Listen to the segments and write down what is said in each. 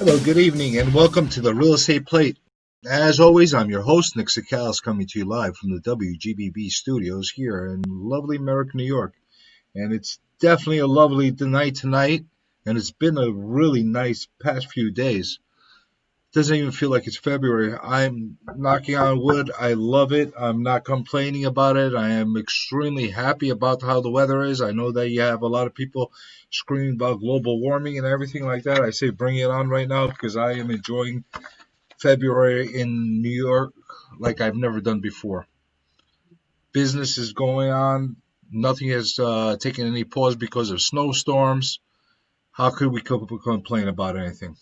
Hello, good evening, and welcome to the Real Estate Plate. As always, I'm your host, Nick Sakalis, coming to you live from the WGBB studios here in lovely Merrick, New York. And it's definitely a lovely night tonight, and it's been a really nice past few days. Doesn't even feel like it's February. I'm knocking on wood. I love it. I'm not complaining about it. I am extremely happy about how the weather is. I know that you have a lot of people screaming about global warming and everything like that. I say bring it on right now because I am enjoying February in New York like I've never done before. Business is going on. Nothing has taken any pause because of snowstorms. How could we complain about anything?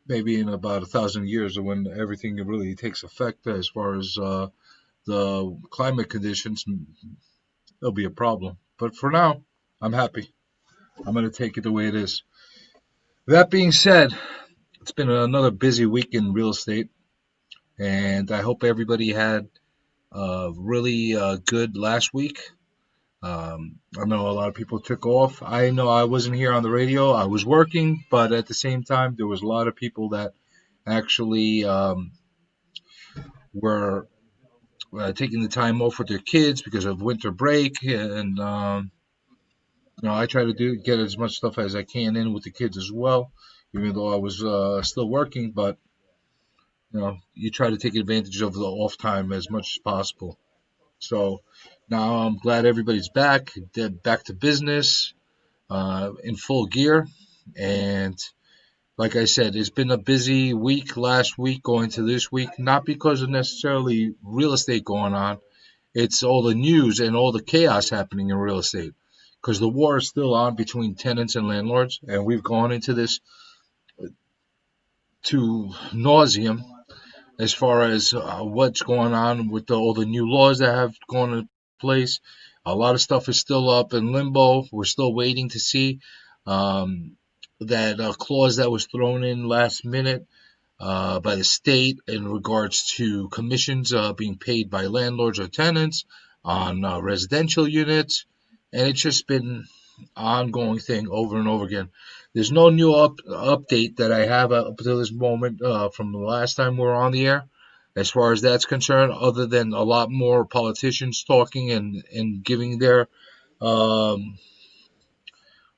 Maybe in about 1,000 years when everything really takes effect as far as the climate conditions, it'll be a problem. But for now, I'm happy. I'm going to take it the way it is. That being said, it's been another busy week in real estate, and I hope everybody had a really good last week. I know a lot of people took off. I know I wasn't here on the radio. I was working, but at the same time, there was a lot of people that actually were taking the time off with their kids because of winter break, and I try to get as much stuff as I can in with the kids as well, even though I was still working. But you try to take advantage of the off time as much as possible. So now I'm glad everybody's back to business, in full gear. And like I said, it's been a busy week last week going to this week, not because of necessarily real estate going on. It's all the news and all the chaos happening in real estate because the war is still on between tenants and landlords. And we've gone into this to nauseum as far as what's going on with all the new laws that have gone into place. A lot of stuff is still up in limbo. We're still waiting to see that clause that was thrown in last minute by the state in regards to commissions being paid by landlords or tenants on residential units. And it's just been an ongoing thing over and over again. There's no new update that I have up to this moment from the last time we were on the air as far as that's concerned, other than a lot more politicians talking and giving their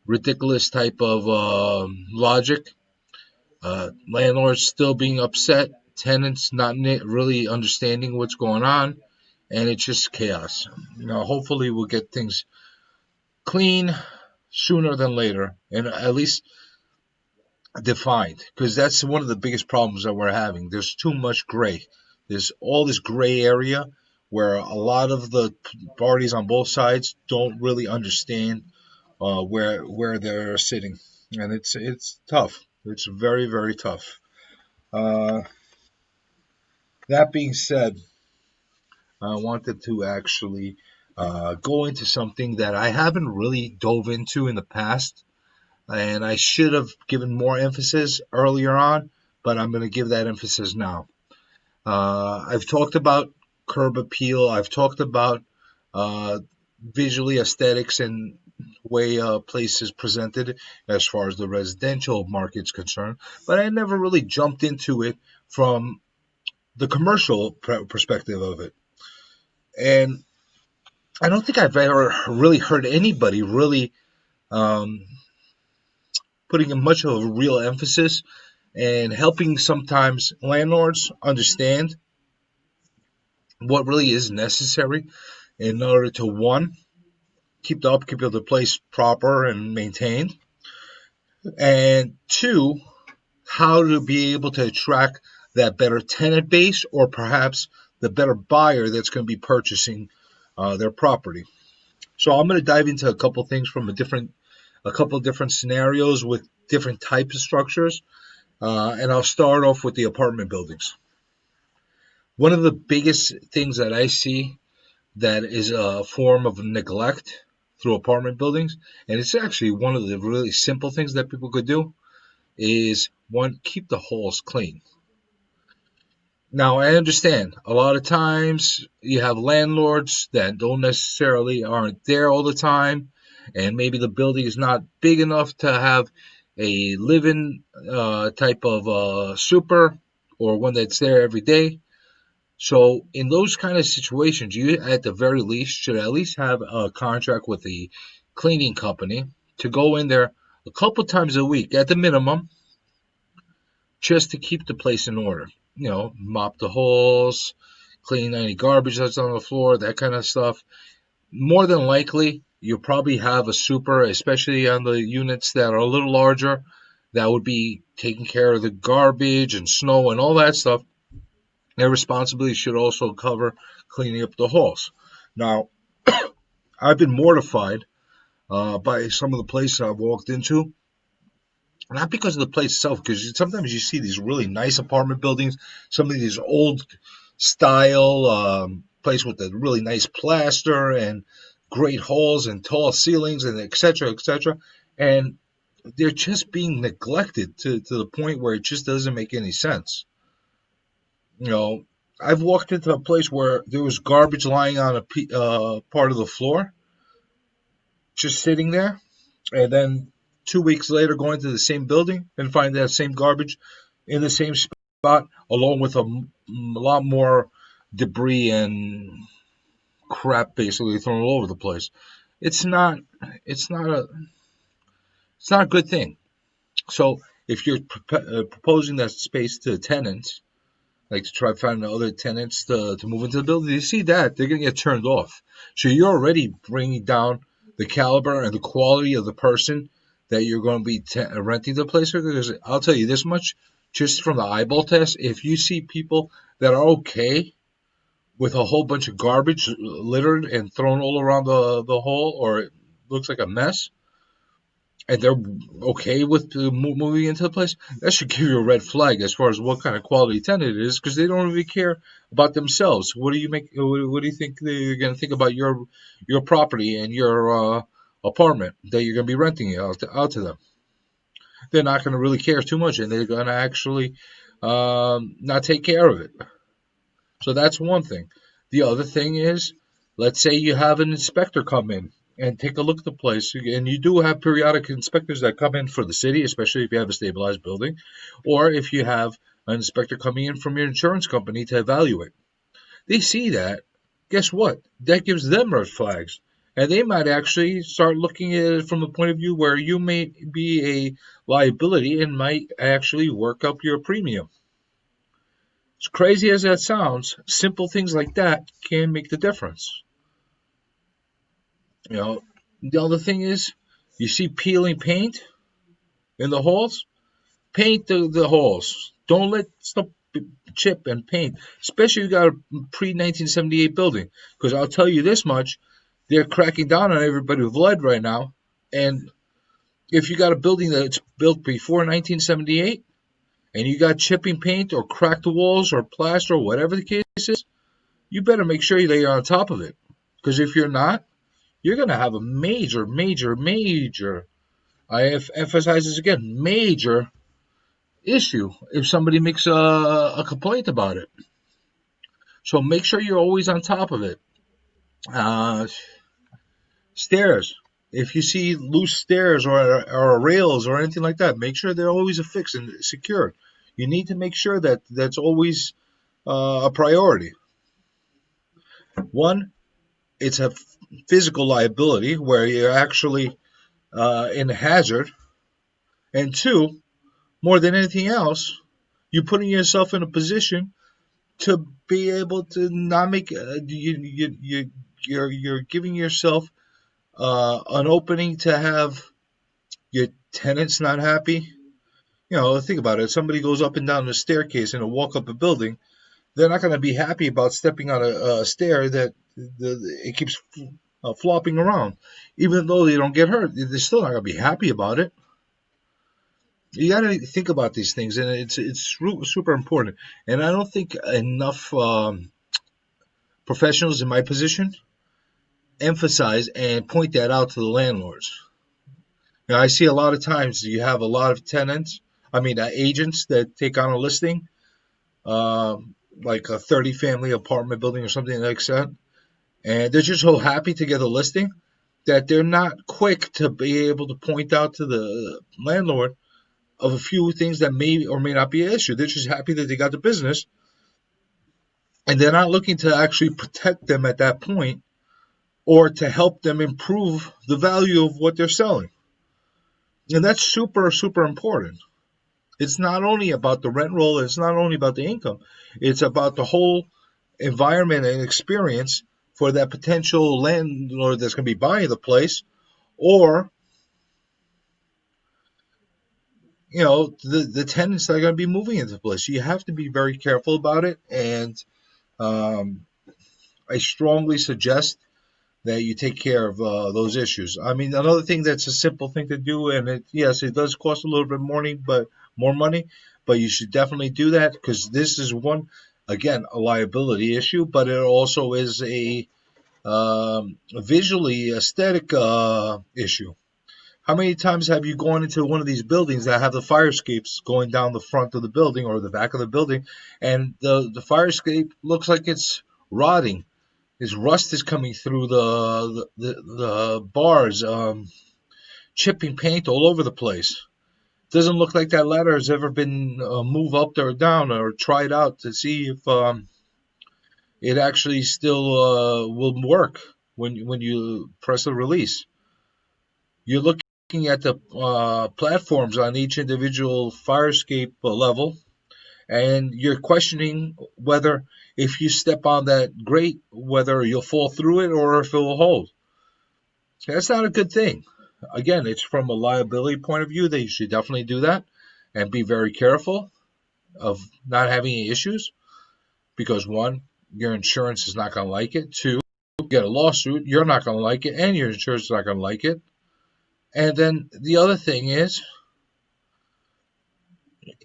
ridiculous type of logic. Landlords still being upset, tenants not really understanding what's going on, and it's just chaos. Hopefully we'll get things clean sooner than later, and at least defined, because that's one of the biggest problems that we're having. There's too much gray. There's all this gray area where a lot of the parties on both sides don't really understand where they're sitting, and it's tough. It's very, very tough. Uh, that being said, I wanted to actually go into something that I haven't really dove into in the past, and I should have given more emphasis earlier on, but I'm going to give that emphasis now. I've talked about curb appeal. I've talked about visually aesthetics and way a place is presented as far as the residential market's concerned, but I never really jumped into it from the commercial perspective of it. And I don't think I've ever really heard anybody really putting much of a real emphasis and helping sometimes landlords understand what really is necessary in order to, one, keep the upkeep of the place proper and maintained, and two, how to be able to attract that better tenant base or perhaps the better buyer that's going to be purchasing their property. So I'm going to dive into a couple things from a couple of different scenarios with different types of structures, and I'll start off with the apartment buildings. One of the biggest things that I see that is a form of neglect through apartment buildings, and it's actually one of the really simple things that people could do, is one, keep the halls clean. Now, I understand a lot of times you have landlords that don't necessarily aren't there all the time, and maybe the building is not big enough to have a live-in type of super, or one that's there every day. So in those kind of situations, you at the very least should at least have a contract with the cleaning company to go in there a couple times a week at the minimum, just to keep the place in order. Mop the halls, clean any garbage that's on the floor, that kind of stuff. More than likely, you'll probably have a super, especially on the units that are a little larger, that would be taking care of the garbage and snow and all that stuff. Their responsibility should also cover cleaning up the halls. Now, I've been mortified by some of the places I've walked into. Not because of the place itself, because sometimes you see these really nice apartment buildings, some of these old style place with a really nice plaster and great halls and tall ceilings and et cetera, and they're just being neglected to the point where it just doesn't make any sense. I've walked into a place where there was garbage lying on a part of the floor, just sitting there, and then 2 weeks later going to the same building and find that same garbage in the same spot, along with a lot more debris and crap basically thrown all over the place. It's not it's not a it's not a good thing. So if you're proposing that space to tenants, like to try to find other tenants to move into the building, you see that they're going to get turned off. So you're already bringing down the caliber and the quality of the person that you're going to be renting the place with. Because I'll tell you this much, just from the eyeball test, if you see people that are okay with a whole bunch of garbage littered and thrown all around the hall, or it looks like a mess, and they're okay with moving into the place, that should give you a red flag as far as what kind of quality tenant it is, because they don't really care about themselves. What do you think they're going to think about your property and your apartment that you're going to be renting out to them? They're not going to really care too much, and they're going to actually not take care of it. So that's one thing. The other thing is, let's say you have an inspector come in and take a look at the place. And you do have periodic inspectors that come in for the city, especially if you have a stabilized building, or if you have an inspector coming in from your insurance company to evaluate. They see that. Guess what? That gives them red flags. And they might actually start looking at it from the point of view where you may be a liability and might actually work up your premium. As crazy as that sounds, simple things like that can make the difference. The other thing is, you see peeling paint in the halls? Paint the halls. Don't let stuff chip and paint, especially if you got a pre-1978 building. Because I'll tell you this much, they're cracking down on everybody with lead right now. And if you got a building that's built before 1978, and you got chipping paint or cracked walls or plaster or whatever the case is, you better make sure that you're on top of it. Because if you're not, you're going to have a major, I emphasize this again, major issue if somebody makes a complaint about it. So make sure you're always on top of it. Stairs. If you see loose stairs or rails or anything like that, make sure they're always affixed and secured. You need to make sure that that's always a priority. One, it's a physical liability where you're actually in a hazard. And two, more than anything else, you're putting yourself in a position to be able to not make you're giving yourself an opening to have your tenants not happy. Think about it. Somebody goes up and down the staircase and walk up a building. They're not going to be happy about stepping on a stair that it keeps flopping around. Even though they don't get hurt, they're still not going to be happy about it. You got to think about these things, and it's super important. And I don't think enough professionals in my position emphasize and point that out to the landlords. I see a lot of times you have a lot of agents that take on a listing, like a 30-family apartment building or something like that, and they're just so happy to get a listing that they're not quick to be able to point out to the landlord of a few things that may or may not be an issue. They're just happy that they got the business, and they're not looking to actually protect them at that point or to help them improve the value of what they're selling. And that's super, super important. It's not only about the rent roll, it's not only about the income, it's about the whole environment and experience for that potential landlord that's going to be buying the place, or the tenants that are going to be moving into the place. You have to be very careful about it, and um, I strongly suggest that you take care of those issues. I mean, another thing that's a simple thing to do, and yes, it does cost a little bit more money, but you should definitely do that, because this is one, again, a liability issue, but it also is a visually aesthetic issue. How many times have you gone into one of these buildings that have the fire escapes going down the front of the building or the back of the building, and the fire escape looks like it's rotting? His rust is coming through the bars, chipping paint all over the place. Doesn't look like that ladder has ever been moved up or down or tried out to see if it actually still will work when you press the release. You're looking at the platforms on each individual fire escape level, and you're questioning whether, if you step on that grate, whether you'll fall through it or if it will hold. That's not a good thing. Again, it's from a liability point of view that you should definitely do that and be very careful of not having any issues, because one, your insurance is not going to like it. Two, you get a lawsuit, you're not going to like it, and your insurance is not going to like it. And then the other thing is,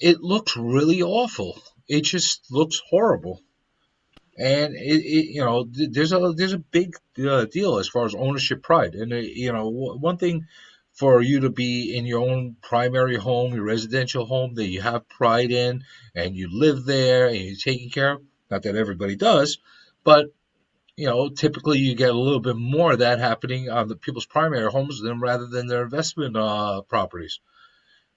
it looks really awful. It just looks horrible. And there's a big deal as far as ownership pride. And one thing for you to be in your own primary home, your residential home that you have pride in, and you live there and you're taking care of. Not that everybody does, but typically you get a little bit more of that happening on the people's primary homes than rather than their investment properties.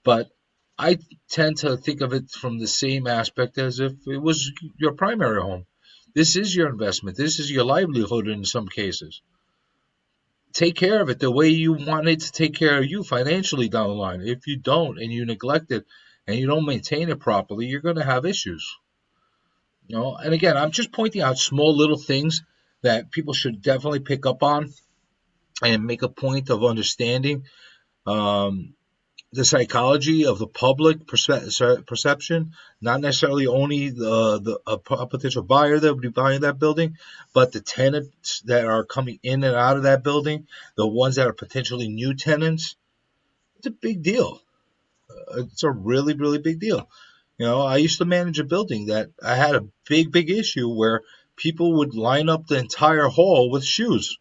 But I tend to think of it from the same aspect as if it was your primary home. This is your investment. This is your livelihood in some cases. Take care of it the way you want it to take care of you financially down the line. If you don't, and you neglect it, and you don't maintain it properly, you're going to have issues. And again, I'm just pointing out small little things that people should definitely pick up on and make a point of understanding. The psychology of the public perception, not necessarily only a potential buyer that would be buying that building, but the tenants that are coming in and out of that building, the ones that are potentially new tenants. It's a big deal. It's a really, really big deal. I used to manage a building that I had a big, big issue where people would line up the entire hall with shoes.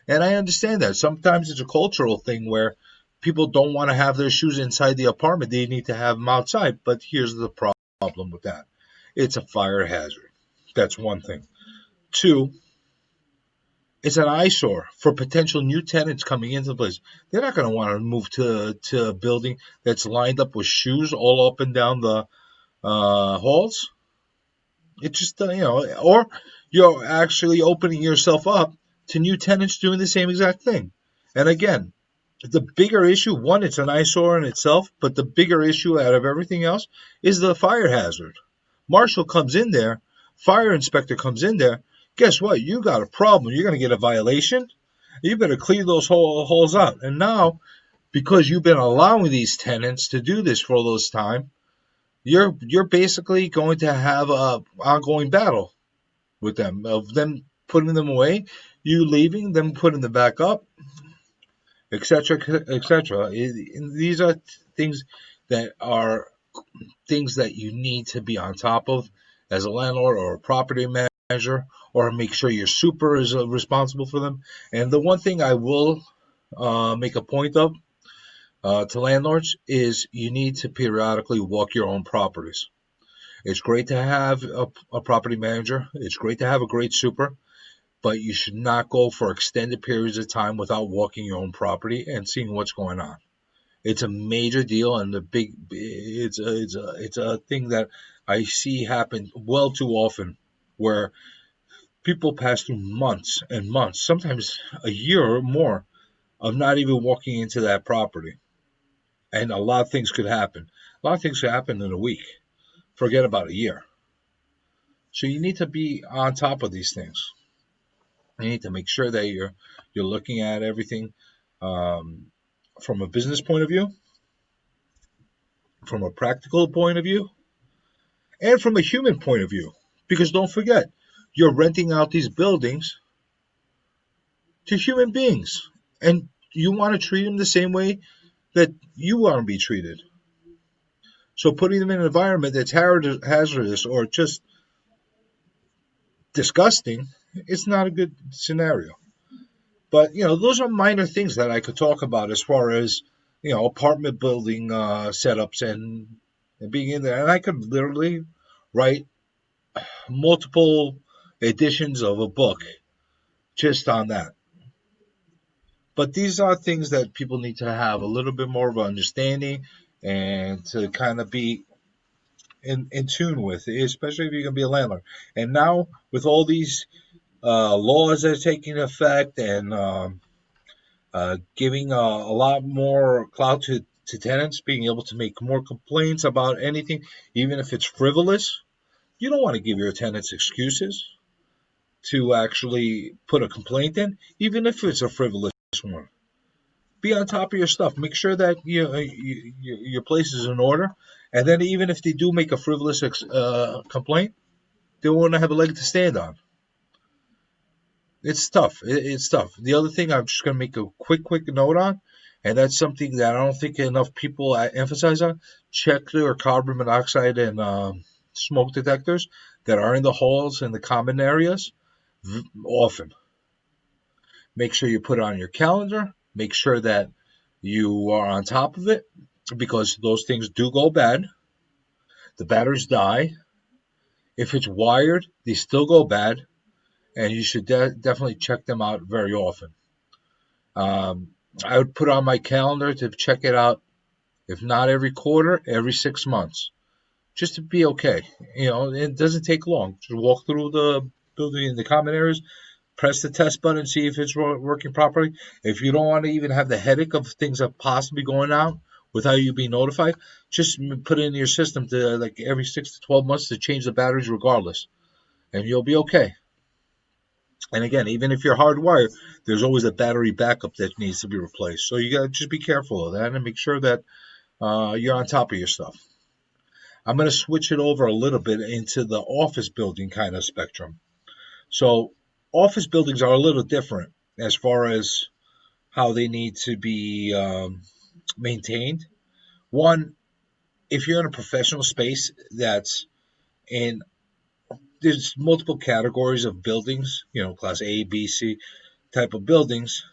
And I understand that. Sometimes it's a cultural thing where people don't want to have their shoes inside the apartment. They need to have them outside. But here's the problem with that. It's a fire hazard. That's one thing. Two, it's an eyesore for potential new tenants coming into the place. They're not going to want to move to a building that's lined up with shoes all up and down the halls. It's just, or you're actually opening yourself up to new tenants doing the same exact thing. And again, the bigger issue, one, it's an eyesore in itself, but the bigger issue out of everything else is the fire hazard. Marshal comes in there, fire inspector comes in there. Guess what? You got a problem. You're going to get a violation. You better clear those holes out. And now, because you've been allowing these tenants to do this for all this time, you're basically going to have a ongoing battle with them, of them putting them away, you leaving, them putting them back up, etc., etc. These are things that you need to be on top of as a landlord or a property manager, or make sure your super is responsible for them. And the one thing I will make a point of to landlords is you need to periodically walk your own properties. It's great to have a property manager. It's great to have a great super, but you should not go for extended periods of time without walking your own property and seeing what's going on. It's a major deal, and it's a thing that I see happen well too often, where people pass through months and months, sometimes a year or more, of not even walking into that property, and a lot of things could happen. A lot of things could happen in a week. Forget about a year. So you need to be on top of these things. You need to make sure that you're looking at everything um, from a business point of view, from a practical point of view, and from a human point of view. Because don't forget, you're renting out these buildings to human beings, and you want to treat them the same way that you want to be treated. So putting them in an environment that's hazardous or just disgusting, it's not a good scenario. But those are minor things that I could talk about as far as apartment building setups and being in there. And I could literally write multiple editions of a book just on that. But these are things that people need to have a little bit more of an understanding and to kind of be in tune with, especially if you're going to be a landlord. And now with all these laws that are taking effect and giving a lot more clout to tenants, being able to make more complaints about anything, even if it's frivolous. You don't want to give your tenants excuses to actually put a complaint in, even if it's a frivolous one. Be on top of your stuff. Make sure that your place is in order. And then even if they do make a frivolous complaint, they want to have a leg to stand on. It's tough. It's tough. The other thing I'm just going to make a quick note on, and that's something that I don't think enough people emphasize on. Check their carbon monoxide and smoke detectors that are in the halls and the common areas often. Make sure you put it on your calendar. Make sure that you are on top of it, because those things do go bad. The batteries die. If it's wired, they still go bad, and you should definitely check them out very often. I would put on my calendar to check it out, if not every quarter, every 6 months, just to be okay. It doesn't take long. Just walk through the building in the common areas, press the test button, see if it's working properly. If you don't want to even have the headache of things that possibly going out without you being notified, just put it in your system to like every 6 to 12 months to change the batteries regardless, and you'll be okay. And again, even if you're hardwired, there's always a battery backup that needs to be replaced. So you got to just be careful of that and make sure that you're on top of your stuff. I'm going to switch it over a little bit into the office building kind of spectrum. So office buildings are a little different as far as how they need to be maintained. One, if you're in a professional space that's in, there's multiple categories of buildings, class A, B, C type of buildings.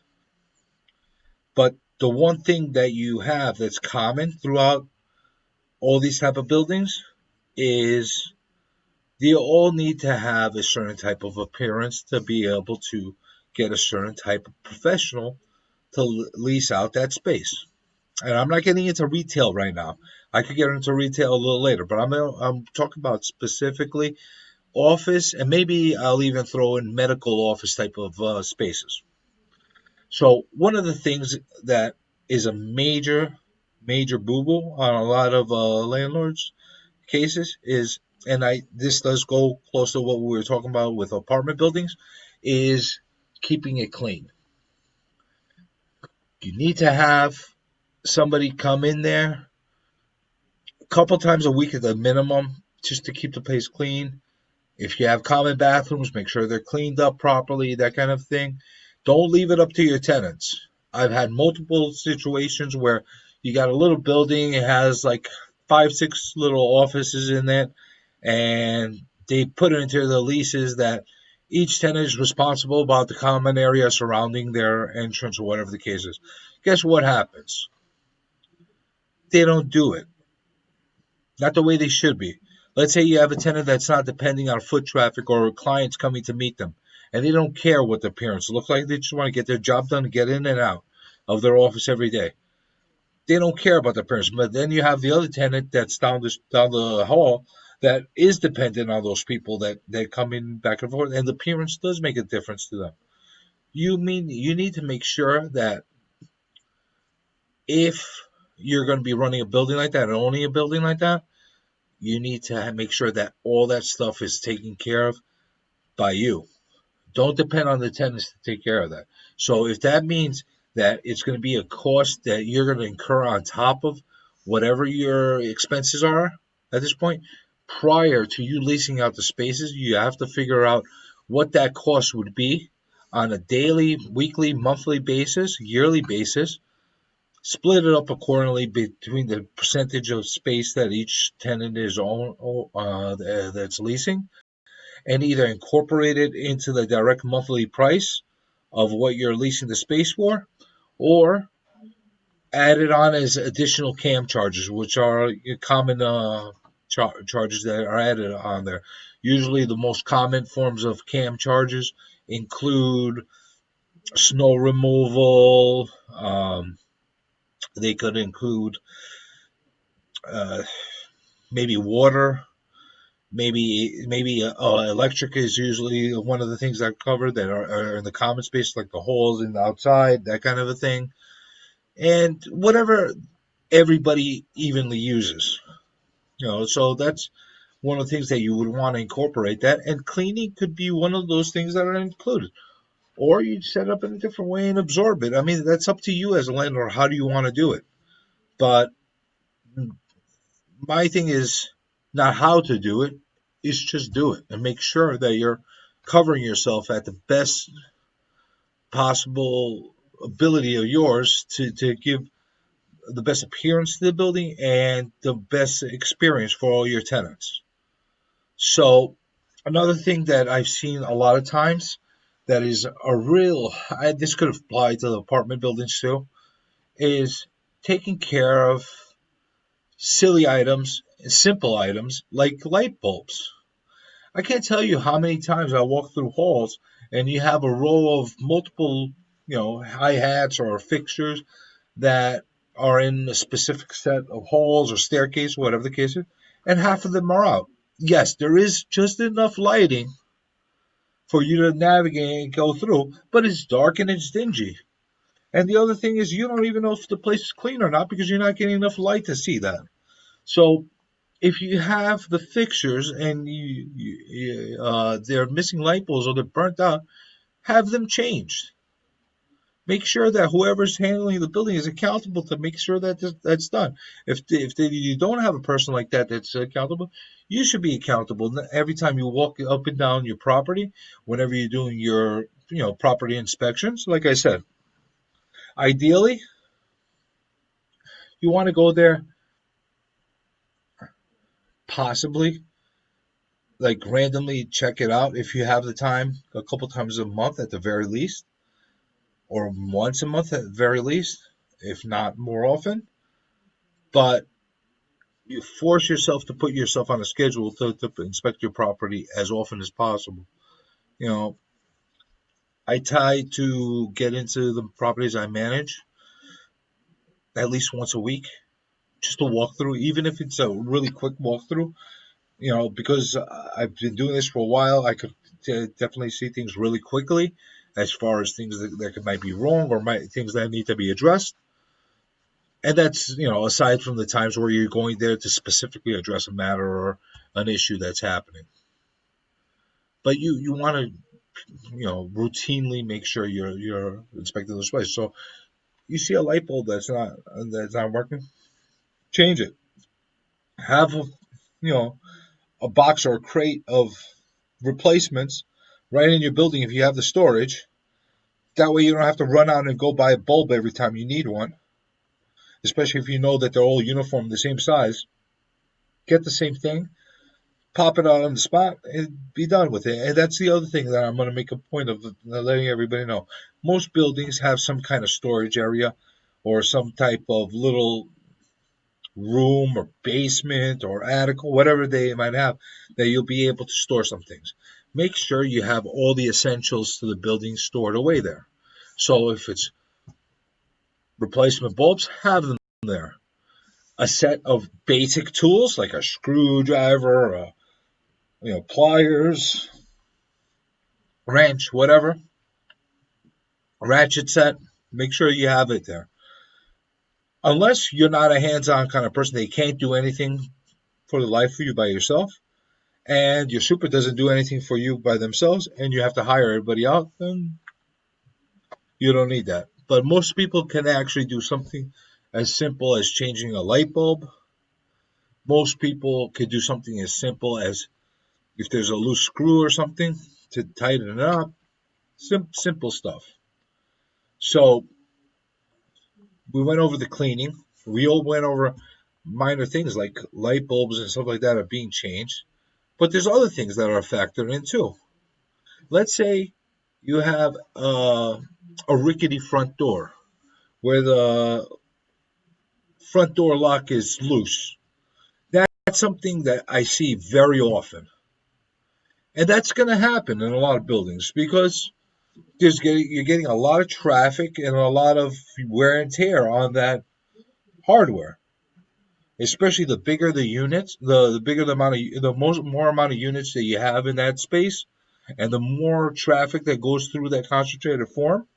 But the one thing that you have that's common throughout all these type of buildings is they all need to have a certain type of appearance to be able to get a certain type of professional to lease out that space. And I'm not getting into retail right now. I could get into retail a little later, but I'm talking about specifically office, and maybe I'll even throw in medical office type of spaces. So one of the things that is a major boo-boo on a lot of landlords cases is, and this does go close to what we were talking about with apartment buildings, is keeping it clean. You need to have somebody come in there a couple times a week at the minimum, just to keep the place clean. If you have common bathrooms, make sure they're cleaned up properly, that kind of thing. Don't leave it up to your tenants. I've had multiple situations where you got a little building, it has like 5, 6 little offices in it, and they put it into the leases that each tenant is responsible about the common area surrounding their entrance or whatever the case is. Guess what happens? They don't do it. Not the way they should be. Let's say you have a tenant that's not depending on foot traffic or clients coming to meet them, and they don't care what their appearance look like. They just want to get their job done and get in and out of their office every day. they don't care about the appearance. But then you have the other tenant that's down the hall that is dependent on those people that come in back and forth, and the appearance does make a difference to them. You need to make sure that if you're going to be running a building like that and owning a building like that, you need to make sure that all that stuff is taken care of by you. Don't depend on the tenants to take care of that. So if that means that it's going to be a cost that you're going to incur on top of whatever your expenses are at this point, prior to you leasing out the spaces, you have to figure out what that cost would be on a daily, weekly, monthly basis, yearly basis. Split it up accordingly between the percentage of space that each tenant is that's leasing, and either incorporate it into the direct monthly price of what you're leasing the space for, or add it on as additional CAM charges, which are common charges that are added on there. Usually, the most common forms of CAM charges include snow removal. They could include uh, maybe water. Maybe electric is usually one of the things that are covered that are in the common space, like the halls and the outside, that kind of a thing, and whatever everybody evenly uses. So that's one of the things that you would want to incorporate that, and cleaning could be one of those things that are included. Or you set up in a different way and absorb it. I mean, that's up to you as a landlord. How do you want to do it? But my thing is not how to do it, is just do it and make sure that you're covering yourself at the best possible ability of yours to give the best appearance to the building and the best experience for all your tenants. So another thing that I've seen a lot of times that is a this could apply to the apartment buildings too, is taking care of silly items, simple items like light bulbs. I can't tell you how many times I walk through halls and you have a row of multiple, hi hats or fixtures that are in a specific set of halls or staircase, whatever the case is, and half of them are out. Yes, there is just enough lighting for you to navigate and go through, but it's dark and it's dingy. And the other thing is, you don't even know if the place is clean or not because you're not getting enough light to see that. So if you have the fixtures and they're missing light bulbs or they're burnt out, have them changed. Make sure that whoever's handling the building is accountable to make sure that that's done. If you don't have a person like that that's accountable, you should be accountable every time you walk up and down your property. Whenever you're doing your property inspections, like I said, ideally you want to go there possibly like randomly check it out if you have the time, a couple times a month at the very least, or once a month at the very least, if not more often. But you force yourself to put yourself on a schedule to inspect your property as often as possible. You know, I try to get into the properties I manage at least once a week, just to walk through, even if it's a really quick walkthrough. Because I've been doing this for a while, I could definitely see things really quickly as far as things that might be wrong or things that need to be addressed. And that's, aside from the times where you're going there to specifically address a matter or an issue that's happening. But you want to, routinely make sure you're inspecting those places. So you see a light bulb that's not working, change it. Have a box or a crate of replacements right in your building if you have the storage. That way you don't have to run out and go buy a bulb every time you need one, especially if you know that they're all uniform, the same size. Get the same thing, pop it out on the spot, and be done with it. And that's the other thing that I'm going to make a point of letting everybody know. Most buildings have some kind of storage area or some type of little room or basement or attic or whatever they might have that you'll be able to store some things. Make sure you have all the essentials to the building stored away there. So if it's replacement bulbs, have them there. A set of basic tools like a screwdriver, pliers, wrench, whatever, ratchet set. Make sure you have it there. Unless you're not a hands-on kind of person, they can't do anything for the life of you by yourself, and your super doesn't do anything for you by themselves, and you have to hire everybody out, then you don't need that. But most people can actually do something as simple as changing a light bulb. Most people could do something as simple as if there's a loose screw or something to tighten it up. Simple stuff. So we went over the cleaning. We all went over minor things like light bulbs and stuff like that are being changed. But there's other things that are factored in too. Let's say you have a rickety front door where the front door lock is loose. That's something that I see very often. And that's going to happen in a lot of buildings because you're getting a lot of traffic and a lot of wear and tear on that hardware. Especially the bigger the units, the bigger the more amount of units that you have in that space, and the more traffic that goes through that concentrated form,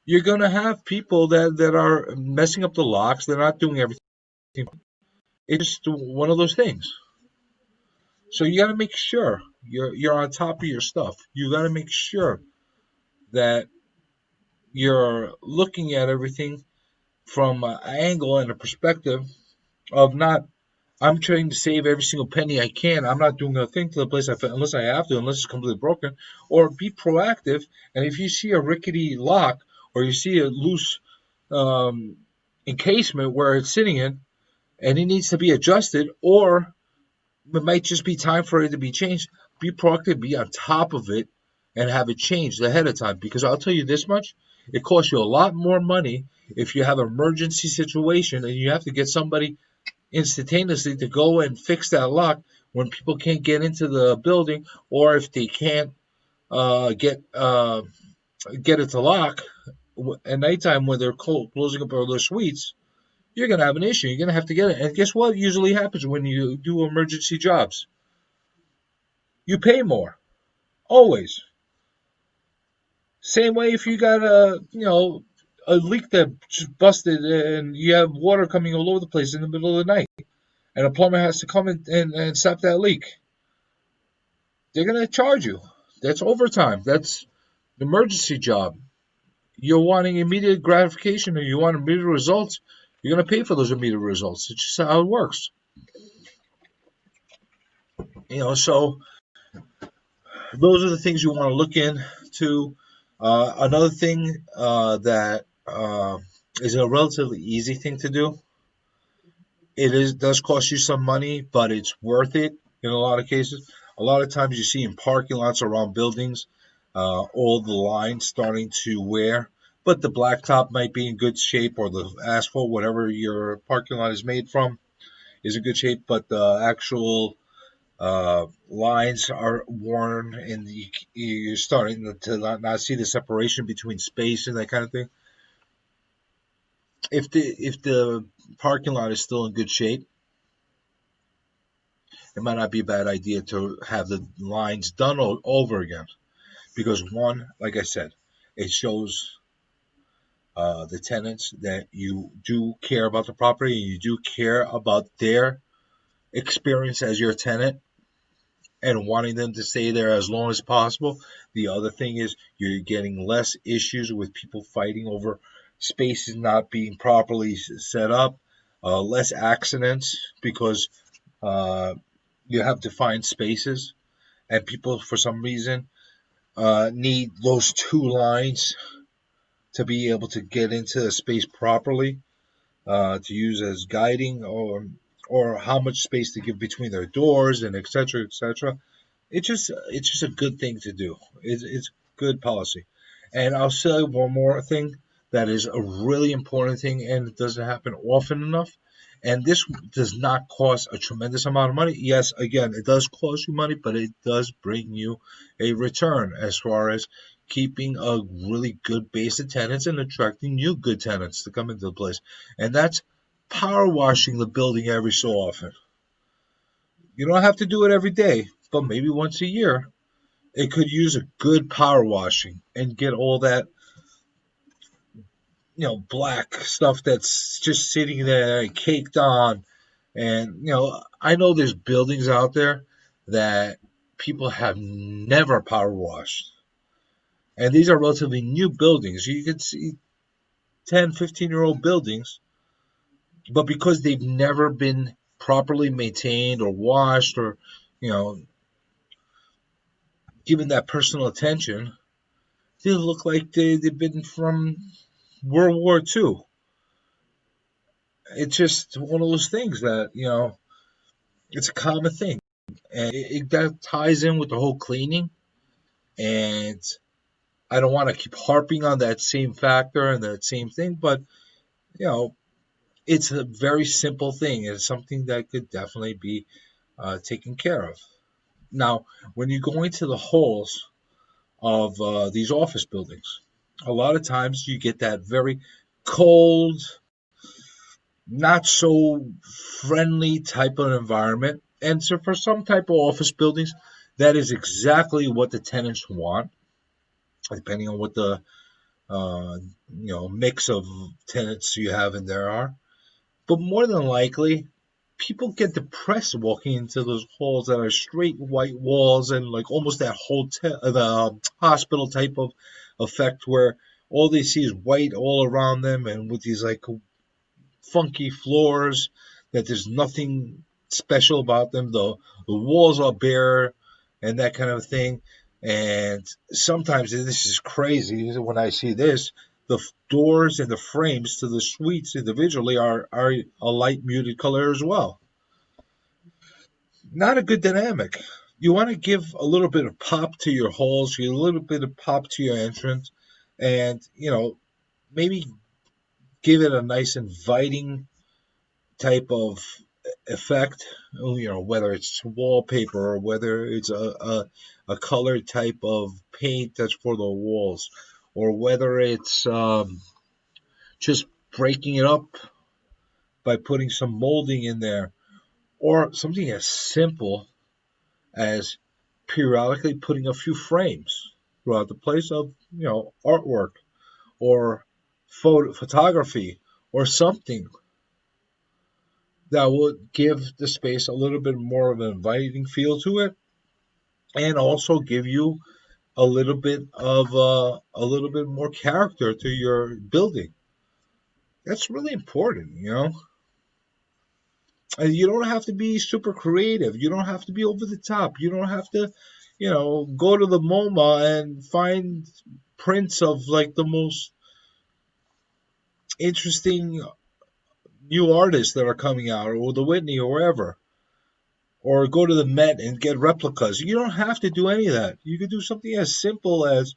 you're going to have people that are messing up the locks. They're not doing everything. It's just one of those things. So you got to make sure you're on top of your stuff. You got to make sure that you're looking at everything from an angle and a perspective of not, I'm trying to save every single penny I can. I'm not doing a thing to the place unless I have to, unless it's completely broken. Or be proactive. And if you see a rickety lock or you see a loose encasement where it's sitting in and it needs to be adjusted, or it might just be time for it to be changed, be proactive, be on top of it, and have it changed ahead of time. Because I'll tell you this much, it costs you a lot more money if you have an emergency situation and you have to get somebody instantaneously to go and fix that lock when people can't get into the building, or if they can't get it to lock at nighttime when they're closing up all their suites. You're going to have an issue. You're going to have to get it. And guess what usually happens when you do emergency jobs? You pay more. Always. Same way if you got a leak that just busted and you have water coming all over the place in the middle of the night, and a plumber has to come in and stop that leak. They're going to charge you. That's overtime. That's an emergency job. You're wanting immediate gratification or you want immediate results, you're going to pay for those immediate results. It's just how it works. So those are the things you want to look into. Another thing that is a relatively easy thing to do. Does cost you some money, but it's worth it in a lot of cases. A lot of times you see in parking lots around buildings, all the lines starting to wear, but the blacktop might be in good shape, or the asphalt, whatever your parking lot is made from, is in good shape, but the actual lines are worn, and you're starting to not see the separation between space and that kind of thing. If the parking lot is still in good shape, it might not be a bad idea to have the lines done over again, because one, like I said, it shows the tenants that you do care about the property and you do care about their experience as your tenant and wanting them to stay there as long as possible. The other thing is you're getting less issues with people fighting over spaces not being properly set up, less accidents because you have defined spaces, and people for some reason need those two lines to be able to get into the space properly, to use as guiding, or how much space to give between their doors, and etc. etc. It's just a good thing to do. It's good policy. And I'll say one more thing that is a really important thing, and it doesn't happen often enough. And this does not cost a tremendous amount of money. Yes, again, it does cost you money, but it does bring you a return as far as keeping a really good base of tenants and attracting new good tenants to come into the place. And that's power washing the building every so often. You don't have to do it every day, but maybe once a year. It could use a good power washing and get all that, black stuff that's just sitting there and caked on. And, I know there's buildings out there that people have never power washed. And these are relatively new buildings. You can see 10, 15-year-old buildings, but because they've never been properly maintained or washed or, given that personal attention, they look like they've been from World War II. It's just one of those things that, it's a common thing. And that ties in with the whole cleaning. And I don't want to keep harping on that same factor and that same thing, but, it's a very simple thing. It's something that could definitely be taken care of. Now, when you go into the halls of these office buildings, a lot of times you get that very cold, not so friendly type of environment. And so for some type of office buildings, that is exactly what the tenants want, depending on what the mix of tenants you have in there are. But more than likely, people get depressed walking into those halls that are straight white walls and like almost that hotel, the hospital type of effect where all they see is white all around them and with these like funky floors that there's nothing special about them. The walls are bare and that kind of thing. And sometimes this is crazy when I see this. The doors and the frames to the suites individually are a light muted color as well. Not a good dynamic. You want to give a little bit of pop to your halls, a little bit of pop to your entrance, and maybe give it a nice inviting type of effect, whether it's wallpaper or whether it's a colored type of paint that's for the walls, or whether it's just breaking it up by putting some molding in there, or something as simple as periodically putting a few frames throughout the place of artwork or photography or something that would give the space a little bit more of an inviting feel to it, and also give you a little bit of a little bit more character to your building. That's really important. And you don't have to be super creative. You don't have to be over the top. You don't have to, go to the MoMA and find prints of like the most interesting new artists that are coming out, or the Whitney, or wherever. Or go to the Met and get replicas. You don't have to do any of that. You could do something as simple as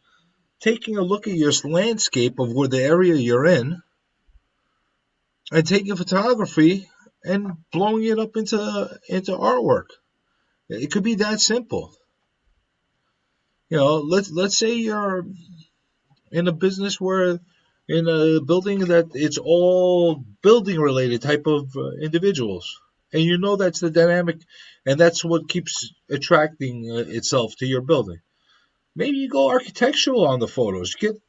taking a look at your landscape of where the area you're in and taking photography and blowing it up into artwork. It could be that simple. Let's say you're in a business where in a building that it's all building related type of individuals, and that's the dynamic, and that's what keeps attracting itself to your building. Maybe you go architectural on the photos. Get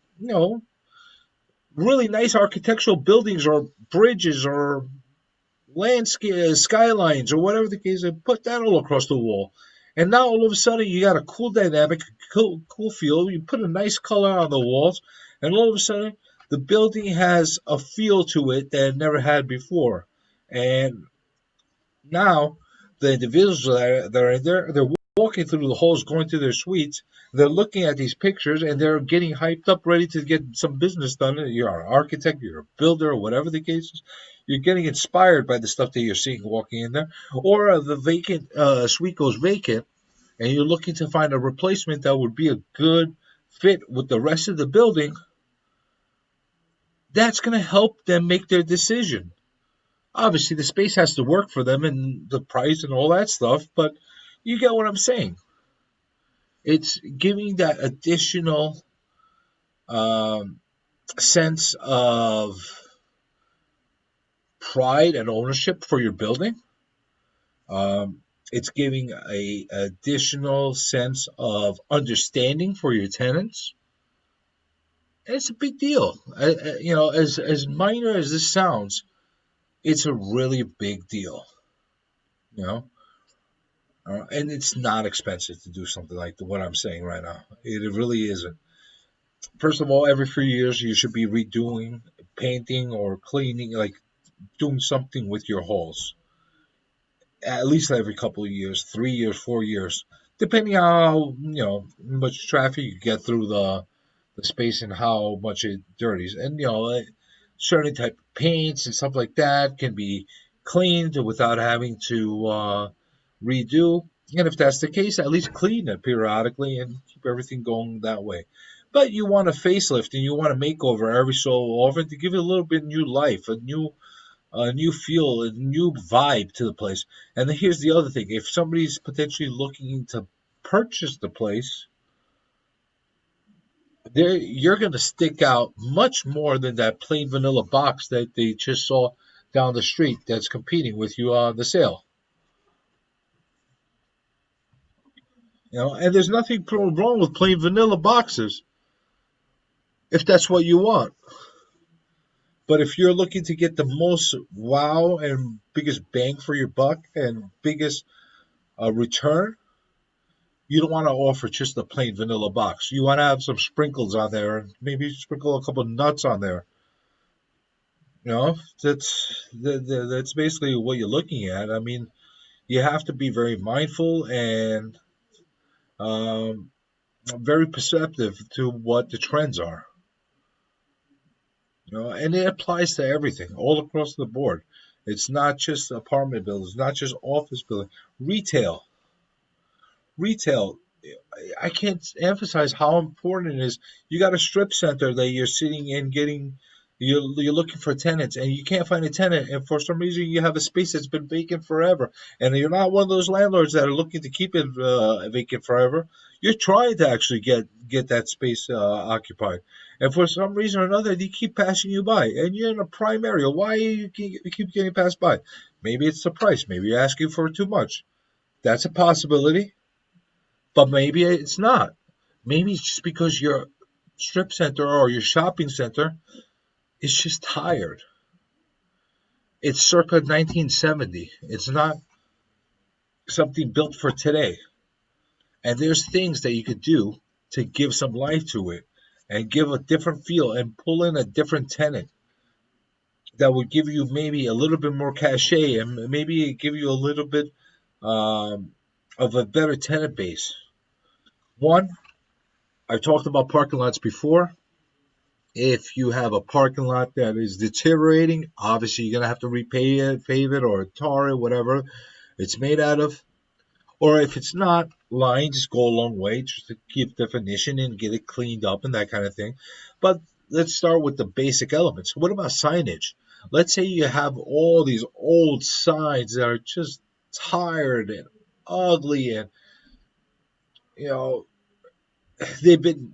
really nice architectural buildings or bridges or landscape skylines or whatever the case, and put that all across the wall. And now all of a sudden you got a cool dynamic, cool feel. You put a nice color on the walls, and all of a sudden the building has a feel to it that it never had before. And now the individuals that are in there, they're walking through the halls, going to their suites. They're looking at these pictures and they're getting hyped up, ready to get some business done. You're an architect, you're a builder, or whatever the case is. You're getting inspired by the stuff that you're seeing walking in there. Or the vacant suite goes vacant, and you're looking to find a replacement that would be a good fit with the rest of the building. That's going to help them make their decision. Obviously, the space has to work for them and the price and all that stuff, but you get what I'm saying. It's giving that additional um, sense of pride and ownership for your building. It's giving a additional sense of understanding for your tenants. And it's a big deal. As minor as this sounds, it's a really big deal. You know, and it's not expensive to do something like what I'm saying right now. It really isn't. First of all, every few years you should be redoing, painting, or cleaning, like doing something with your halls. At least every couple of years, 3 years, 4 years, depending on how much traffic you get through the space and how much it dirties. And certain type of paints and stuff like that can be cleaned without having to redo. And if that's the case, at least clean it periodically and keep everything going that way. But you want a facelift and you want a makeover every so often to give it a little bit new life, a new feel, a new vibe to the place. And then here's the other thing: if somebody's potentially looking to purchase the place, you're going to stick out much more than that plain vanilla box that they just saw down the street that's competing with you on the sale. And there's nothing wrong with plain vanilla boxes if that's what you want. But if you're looking to get the most wow and biggest bang for your buck and biggest return, you don't want to offer just a plain vanilla box. You want to have some sprinkles on there and maybe sprinkle a couple nuts on there. That's basically what you're looking at. I mean, you have to be very mindful and um, very perceptive to what the trends are. And it applies to everything all across the board. It's not just apartment buildings, not just office buildings, retail. Retail. I can't emphasize how important it is. You got a strip center that you're sitting in getting, you're looking for tenants and you can't find a tenant, and for some reason you have a space that's been vacant forever, and you're not one of those landlords that are looking to keep it vacant forever. You're trying to actually get that space occupied, and for some reason or another they keep passing you by, and you're in a prime area. Why you keep getting passed by? Maybe it's the price. Maybe you're asking for too much. That's a possibility. But maybe it's not. Maybe it's just because your strip center or your shopping center is just tired. It's circa 1970. It's not something built for today. And there's things that you could do to give some life to it and give a different feel and pull in a different tenant that would give you maybe a little bit more cachet and maybe give you a little bit of a better tenant base. One, I've talked about parking lots before. If you have a parking lot that is deteriorating, obviously you're going to have to pave it or tar it, whatever it's made out of. Or if it's not, lines go a long way just to keep definition and get it cleaned up and that kind of thing. But let's start with the basic elements. What about signage? Let's say you have all these old signs that are just tired and ugly and, you know, they've been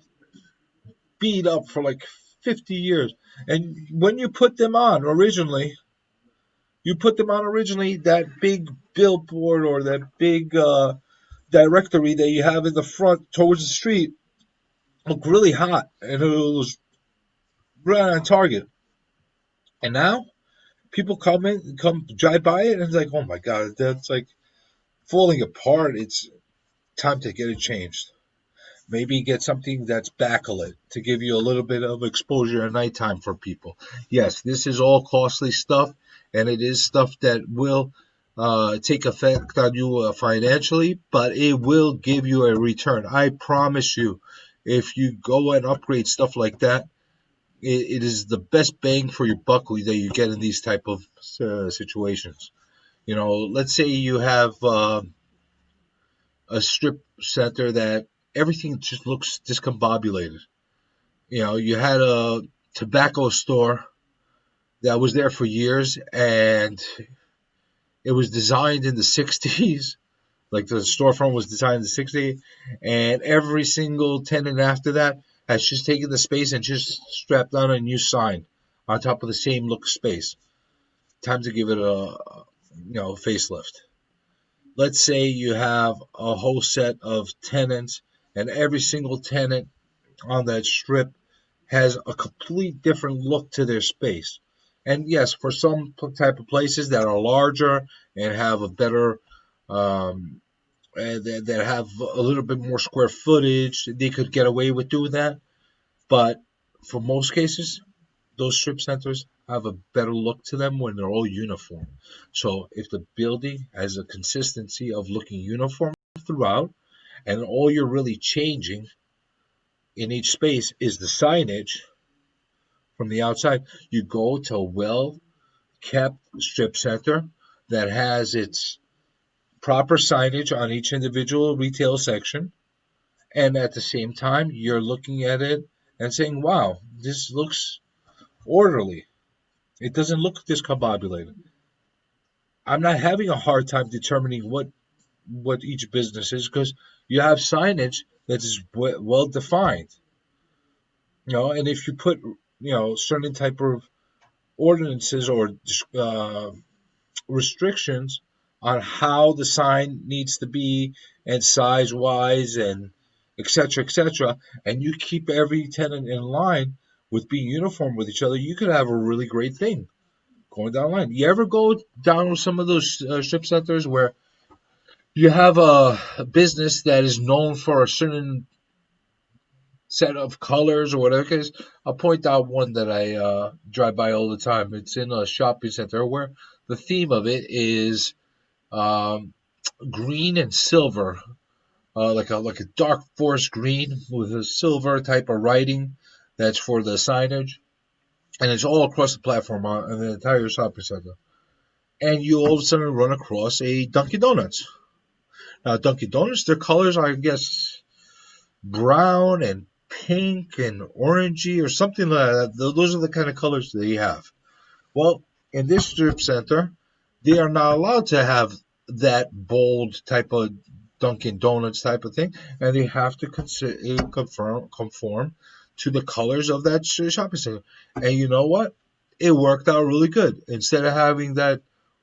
beat up for like 50 years. And when you put them on originally, that big billboard or that big directory that you have in the front towards the street looked really hot and it was right on target. And now people come drive by it, and it's like, oh my God, that's like falling apart. It's time to get it changed. Maybe get something that's backlit to give you a little bit of exposure at nighttime for people. Yes, this is all costly stuff, and it is stuff that will take effect on you financially, but it will give you a return. I promise you, if you go and upgrade stuff like that, it is the best bang for your buck that you get in these type of situations. Let's say you have a strip center that everything just looks discombobulated. You had a tobacco store that was there for years, and it was designed in the 60s. Like the storefront was designed in the 60s, and every single tenant after that has just taken the space and just strapped on a new sign on top of the same look space. Time to give it a facelift. Let's say you have a whole set of tenants, and every single tenant on that strip has a complete different look to their space. And yes, for some type of places that are larger and have a better that have a little bit more square footage, they could get away with doing that. But for most cases, those strip centers have a better look to them when they're all uniform. So if the building has a consistency of looking uniform throughout, and all you're really changing in each space is the signage from the outside, you go to a well kept strip center that has its proper signage on each individual retail section. And at the same time, you're looking at it and saying, wow, this looks orderly. It doesn't look discombobulated. I'm not having a hard time determining what each business is because you have signage that is well defined. And if you put certain type of ordinances or uh, restrictions on how the sign needs to be and size wise and et cetera, and you keep every tenant in line with being uniform with each other, you could have a really great thing going down the line. You ever go down some of those strip centers where you have a business that is known for a certain set of colors or whatever? Because I'll point out one that I drive by all the time. It's in a shopping center where the theme of it is um, green and silver, like a dark forest green with a silver type of writing. That's for the signage, and it's all across the platform on the entire shopping center. And you all of a sudden run across a Dunkin Donuts. Now, Dunkin Donuts, their colors are, I guess, brown and pink and orangey or something like that. Those are the kind of colors they have. Well, in this strip center, they are not allowed to have that bold type of Dunkin' Donuts type of thing, and they have to conform to the colors of that shopping center. And you know what? It worked out really good. Instead of having that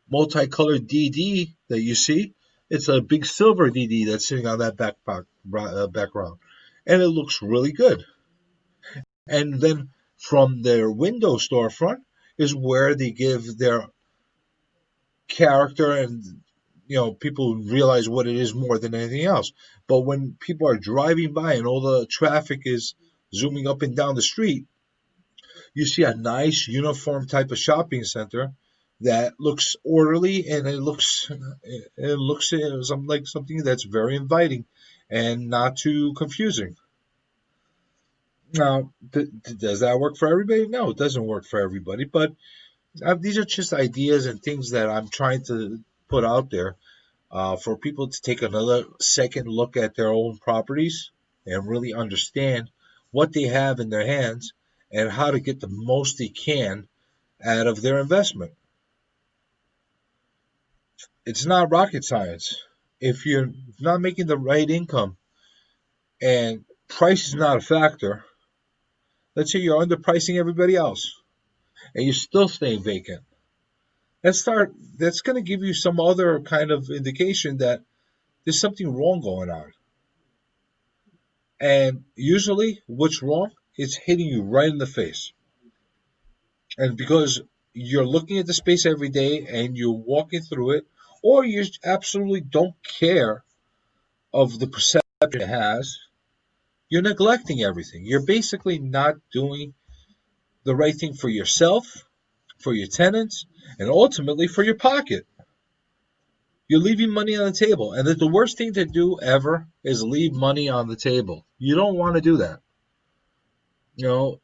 multicolored DD that you see, it's a big silver DD that's sitting on that background, and it looks really good. And then from their window storefront is where they give their character and people realize what it is more than anything else. But when people are driving by and all the traffic is zooming up and down the street, you see a nice uniform type of shopping center that looks orderly, and it looks like something that's very inviting and not too confusing. Now, does that work for everybody? No, it doesn't work for everybody. But these are just ideas and things that I'm trying to put out there for people to take another second look at their own properties and really understand what they have in their hands and how to get the most they can out of their investment. It's not rocket science. If you're not making the right income and price is not a factor, let's say you're underpricing everybody else and you're still staying vacant. That's going to give you some other kind of indication that there's something wrong going on. And usually what's wrong is hitting you right in the face. And because you're looking at the space every day and you're walking through it, or you absolutely don't care of the perception it has, you're neglecting everything. You're basically not doing the right thing for yourself, for your tenants, and ultimately for your pocket. You're leaving money on the table. And that the worst thing to do ever is leave money on the table. You don't want to do that. You know,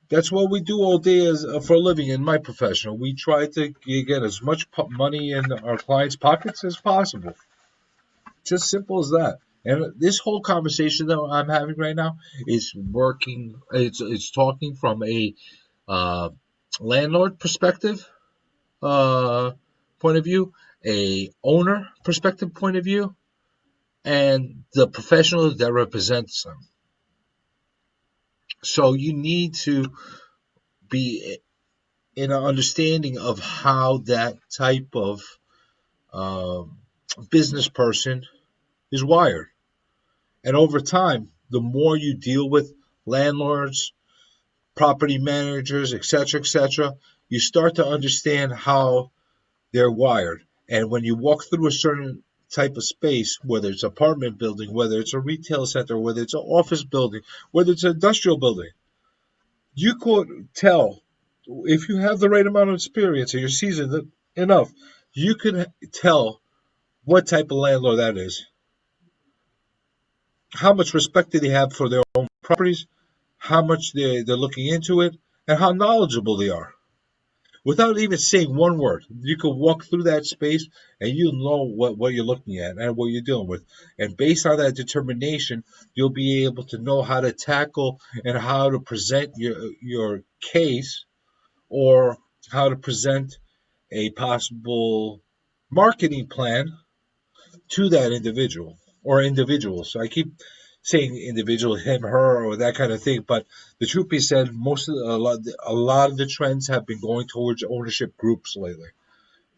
that's what we do all day for a living in my profession. We try to get as much money in our clients' pockets as possible. Just simple as that. And this whole conversation that I'm having right now is working. It's talking from a uh, landlord perspective point of view, a owner perspective point of view, and the professional that represents them. So you need to be in an understanding of how that type of um, business person is wired. And over time, the more you deal with landlords, property managers, etc., you start to understand how they're wired. And when you walk through a certain type of space, whether it's an apartment building, whether it's a retail center, whether it's an office building, whether it's an industrial building, you could tell if you have the right amount of experience and you're seasoned enough, you can tell what type of landlord that is, how much respect do they have for their own properties, how much they're looking into it, and how knowledgeable they are. Without even saying one word, you can walk through that space and you'll know what you're looking at and what you're dealing with. And based on that determination, you'll be able to know how to tackle and how to present your case, or how to present a possible marketing plan to that individual or individuals. So I keep saying individual, him, her, or that kind of thing. But the truth be said, a lot of the trends have been going towards ownership groups lately.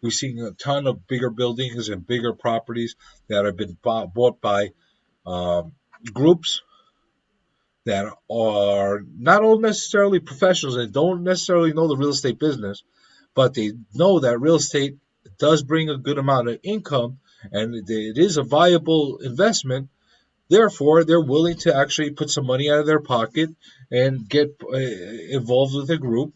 We've seen a ton of bigger buildings and bigger properties that have been bought by um, groups that are not all necessarily professionals and don't necessarily know the real estate business, but they know that real estate does bring a good amount of income and it is a viable investment. Therefore, they're willing to actually put some money out of their pocket and get involved with a group.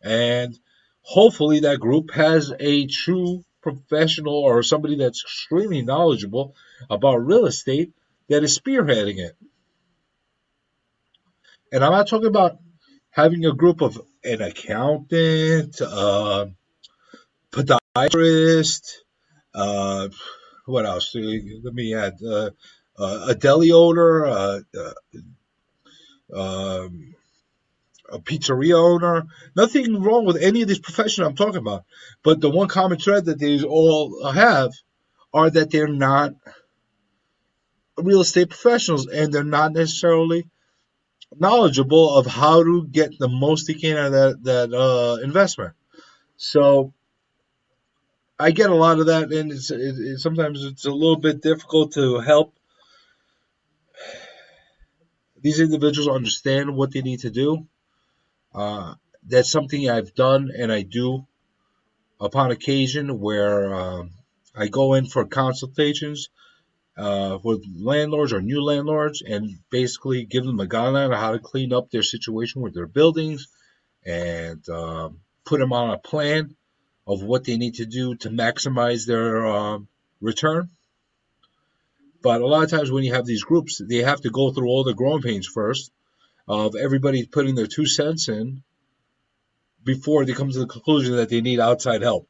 And hopefully, that group has a true professional or somebody that's extremely knowledgeable about real estate that is spearheading it. And I'm not talking about having a group of an accountant, podiatrist, uh, what else? Let me add a deli owner, um, a pizzeria owner. Nothing wrong with any of these professions I'm talking about. But the one common thread that they all have are that they're not real estate professionals and they're not necessarily knowledgeable of how to get the most they can out of that investment. So I get a lot of that, and sometimes it's a little bit difficult to help these individuals understand what they need to do. Uh, that's something I've done and I do upon occasion where I go in for consultations with landlords or new landlords and basically give them a guideline on how to clean up their situation with their buildings and put them on a plan of what they need to do to maximize their return. But a lot of times when you have these groups, they have to go through all the growing pains first of everybody putting their 2 cents in before they come to the conclusion that they need outside help.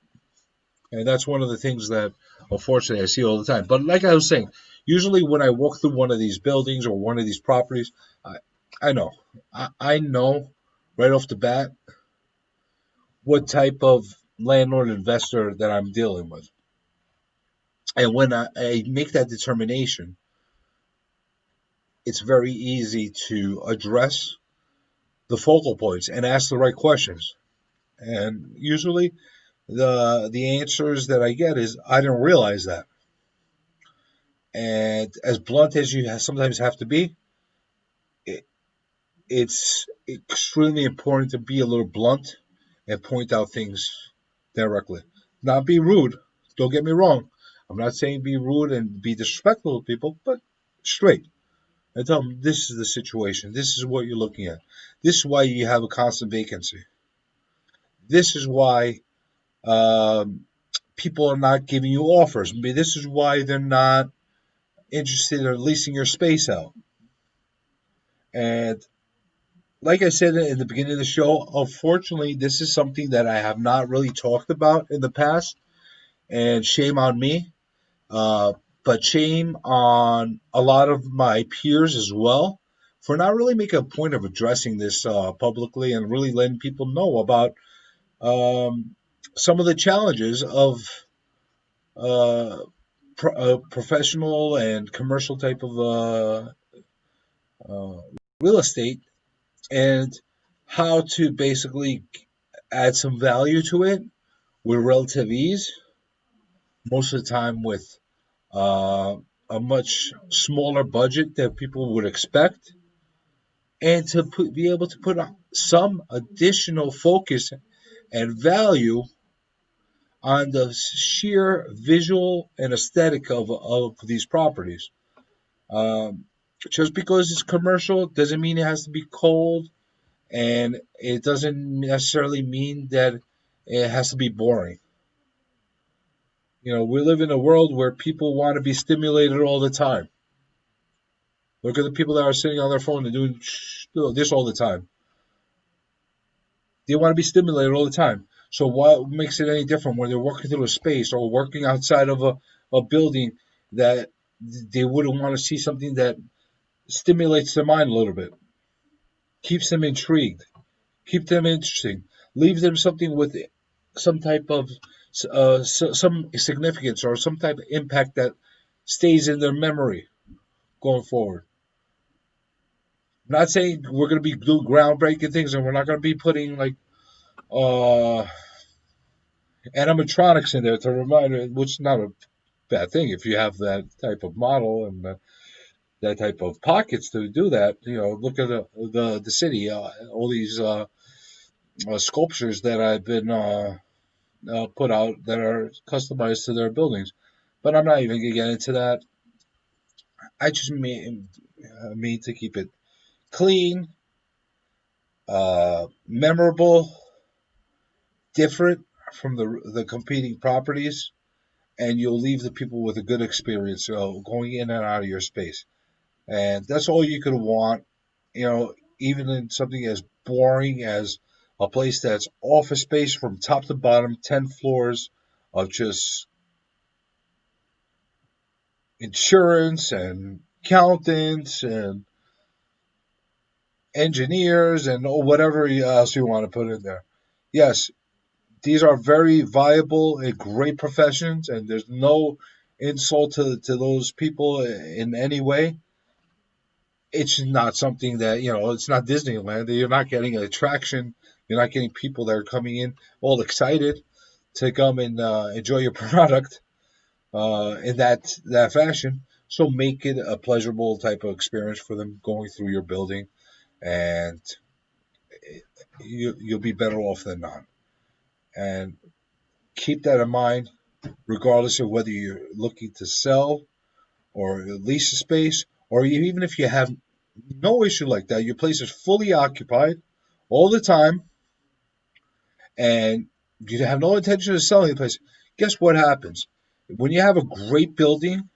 And that's one of the things that unfortunately I see all the time. But like I was saying, usually when I walk through one of these buildings or one of these properties, I know. I know right off the bat what type of landlord investor that I'm dealing with. And when I make that determination, it's very easy to address the focal points and ask the right questions. And usually the answers that I get is I didn't realize that. And as blunt as you sometimes have to be, it, it's extremely important to be a little blunt and point out things directly. Not be rude. Don't get me wrong. I'm not saying be rude and be disrespectful to people, but straight. And tell them this is the situation. This is what you're looking at. This is why you have a constant vacancy. This is why um, people are not giving you offers. Maybe this is why they're not interested in leasing your space out. And like I said in the beginning of the show, unfortunately, this is something that I have not really talked about in the past, and shame on me. Uh, but shame on a lot of my peers as well for not really making a point of addressing this publicly and really letting people know about um, some of the challenges of uh, professional and commercial type of uh, real estate and how to basically add some value to it with relative ease, most of the time with uh, a much smaller budget than people would expect, and to be able to put some additional focus and value on the sheer visual and aesthetic of these properties. Um, just because it's commercial doesn't mean it has to be cold, and it doesn't necessarily mean that it has to be boring. We live in a world where people want to be stimulated all the time. Look at the people that are sitting on their phone and doing this all the time. They want to be stimulated all the time. So what makes it any different when they're working through a space or working outside of a building that they wouldn't want to see something that stimulates their mind a little bit, keeps them intrigued, keep them interesting, leaves them something with some type of some significance or some type of impact that stays in their memory going forward. I'm not saying we're going to be doing groundbreaking things, and we're not going to be putting like uh, animatronics in there to remind it, which is not a bad thing if you have that type of model and that type of pockets to do that. Look at the city, all these sculptures that have been put out that are customized to their buildings. But I'm not even going to get into that. I just mean to keep it clean, memorable, different from the competing properties, and you'll leave the people with a good experience going in and out of your space. And that's all you could want, even in something as boring as a place that's office space from top to bottom, 10 floors of just insurance and accountants and engineers and whatever else you want to put in there. Yes, these are very viable and great professions, and there's no insult to those people in any way. It's not something that, it's not Disneyland. You're not getting an attraction. You're not getting people that are coming in all excited to come and enjoy your product in that fashion. So make it a pleasurable type of experience for them going through your building, and you'll be better off than not. And keep that in mind, regardless of whether you're looking to sell or lease a space, or even if you have no issue like that, your place is fully occupied all the time, and you have no intention of selling the place. Guess what happens? When you have a great building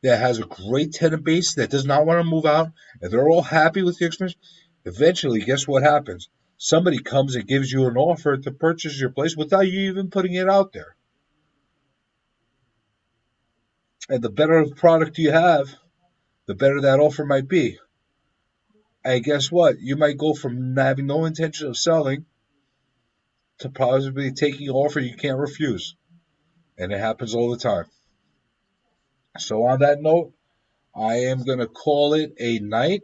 that has a great tenant base that does not want to move out, and they're all happy with the experience, eventually, guess what happens? Somebody comes and gives you an offer to purchase your place without you even putting it out there. And the better the product you have, the better that offer might be. And guess what? You might go from having no intention of selling to possibly taking an offer you can't refuse. And it happens all the time. So on that note, I am going to call it a night.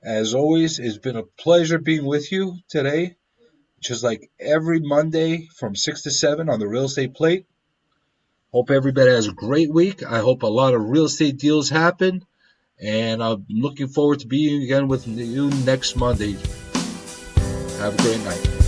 As always, it's been a pleasure being with you today, just like every Monday from 6 to 7 on the Real Estate Plate. Hope everybody has a great week. I hope a lot of real estate deals happen. And I'm looking forward to being again with you next Monday. Have a great night.